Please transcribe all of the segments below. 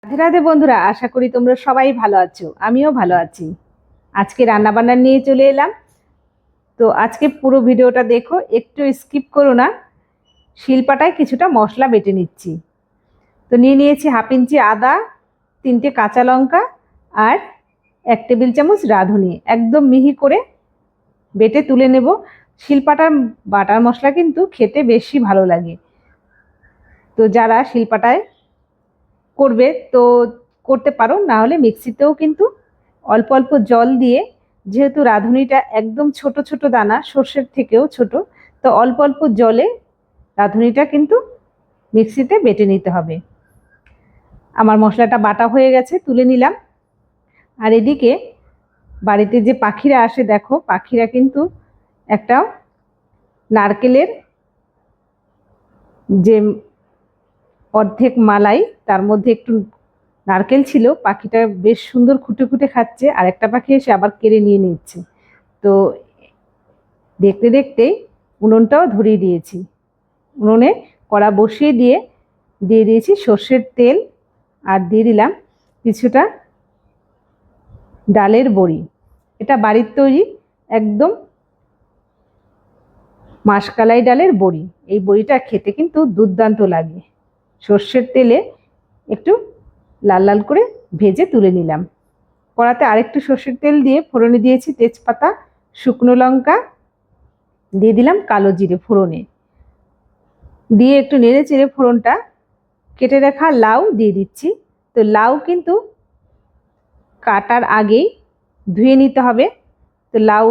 রাধে রাধে বন্ধুরা, আশা করি তোমরা সবাই ভালো আছো। আমিও ভালো আছি। আজকে রান্না বান্না নিয়ে চলে এলাম। তো আজকে পুরো ভিডিওটা দেখো, একটু স্কিপ করো না। শিলপাটায় কিছুটা মশলা বেটে নিচ্ছি। তো নিয়ে নিয়েছি হাফ ইঞ্চি আদা, 3টে কাঁচা লঙ্কা আর 1 টেবিল চামচ রাঁধুনি। একদম মিহি করে বেটে তুলে নেব। শিলপাটার বাটার মশলা কিন্তু খেতে বেশি ভালো লাগে। তো যারা শিলপাটায় করবে তো করতে পারো, না হলে মিক্সিতেও কিন্তু অল্প অল্প জল দিয়ে, যেহেতু রাঁধুনিটা একদম ছোট ছোট দানা, সর্ষের থেকেও ছোট, তো অল্প অল্প জলে রাঁধুনিটা কিন্তু মিক্সিতে বেটে নিতে হবে। আমার মশলাটা বাটা হয়ে গেছে, তুলে নিলাম। আর এদিকে বাড়িতে যে পাখিরা আসে দেখো, পাখিরা কিন্তু একটা নারকেলের যে অর্ধেক মালাই, তার মধ্যে একটু নারকেল ছিল, পাখিটা বেশ সুন্দর খুঁটে খুঁটে খাচ্ছে, আর একটা পাখি এসে আবার কেড়ে নিয়ে নিচ্ছে। তো দেখতে দেখতেই উনুনটাও ধরিয়ে দিয়েছি। উনুনে কড়া বসিয়ে দিয়ে দিয়েছি সর্ষের তেল, আর দিয়ে দিলাম কিছুটা ডালের বড়ি। এটা বাড়ির তৈরি একদম মাসকলাই ডালের বড়ি। এই বড়িটা খেতে কিন্তু দুর্দান্ত লাগে। সর্ষের তেলে একটু লাল লাল করে ভেজে তুলে নিলাম। কড়াতে আরেকটু সর্ষের তেল দিয়ে ফোড়নে দিয়েছি তেজপাতা, শুকনো লঙ্কা, দিয়ে দিলাম কালো জিরে ফোড়নে। দিয়ে একটু নেড়ে চেড়ে ফোড়নটা কেটে রাখা লাউ দিয়ে দিচ্ছি। তো লাউ কিন্তু কাটার আগেই ধুয়ে নিতে হবে। তো লাউ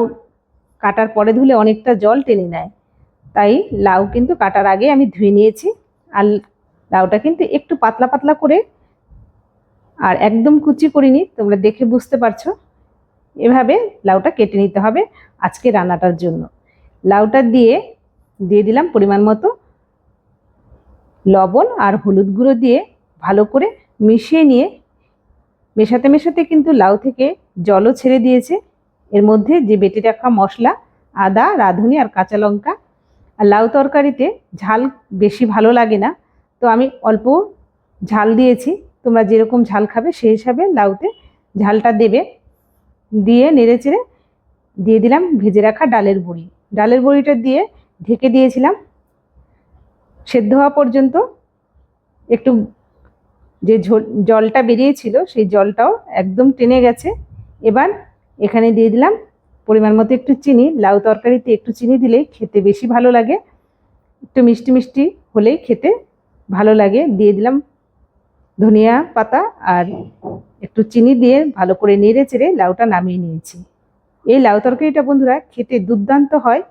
কাটার পরে ধুলে অনেকটা জল টেনে নেয়, তাই লাউ কিন্তু কাটার আগে আমি ধুয়ে নিয়েছি। আর লাউটা কিন্তু একটু পাতলা পাতলা করে, আর একদম কুচি করিনি, তোমরা দেখে বুঝতে পারছো। এভাবে লাউটা কেটে নিতে হবে আজকে রান্নাটার জন্য। লাউটা দিয়ে দিলাম পরিমাণ মতো লবণ আর হলুদ গুঁড়ো দিয়ে ভালো করে মিশিয়ে নিয়ে, মেশাতে মেশাতে কিন্তু লাউ থেকে জলও ছেড়ে দিয়েছে। এর মধ্যে যে বেটে রাখা মশলা, আদা, রাঁধুনি আর কাঁচা লঙ্কা। আর লাউ তরকারিতে ঝাল বেশি ভালো লাগে না, তো আমি অল্প ঝাল দিয়েছি। তোমরা যেরকম ঝাল খাবে সেই হিসাবে লাউতে ঝালটা দেবে। দিয়ে নেড়ে চেড়ে দিয়ে দিলাম ভেজে রাখা ডালের বড়ি। ডালের বড়িটা দিয়ে ঢেকে দিয়েছিলাম সেদ্ধ হওয়া পর্যন্ত। একটু যে জলটা বেরিয়েছিল সেই জলটাও একদম টেনে গেছে। এবার এখানে দিয়ে দিলাম পরিমাণ মতো একটু চিনি। লাউ তরকারিতে একটু চিনি দিলেই খেতে বেশি ভালো লাগে, একটু মিষ্টি মিষ্টি হলেই খেতে ভালো লাগে। দিয়ে দিলাম ধনিয়া পাতা, আর একটু চিনি দিয়ে ভালো করে নেড়ে চেড়ে লাউটা নামিয়ে নিয়েছি। এই লাউ তরকারিটা বন্ধুরা খেতে দুর্দান্ত হয়।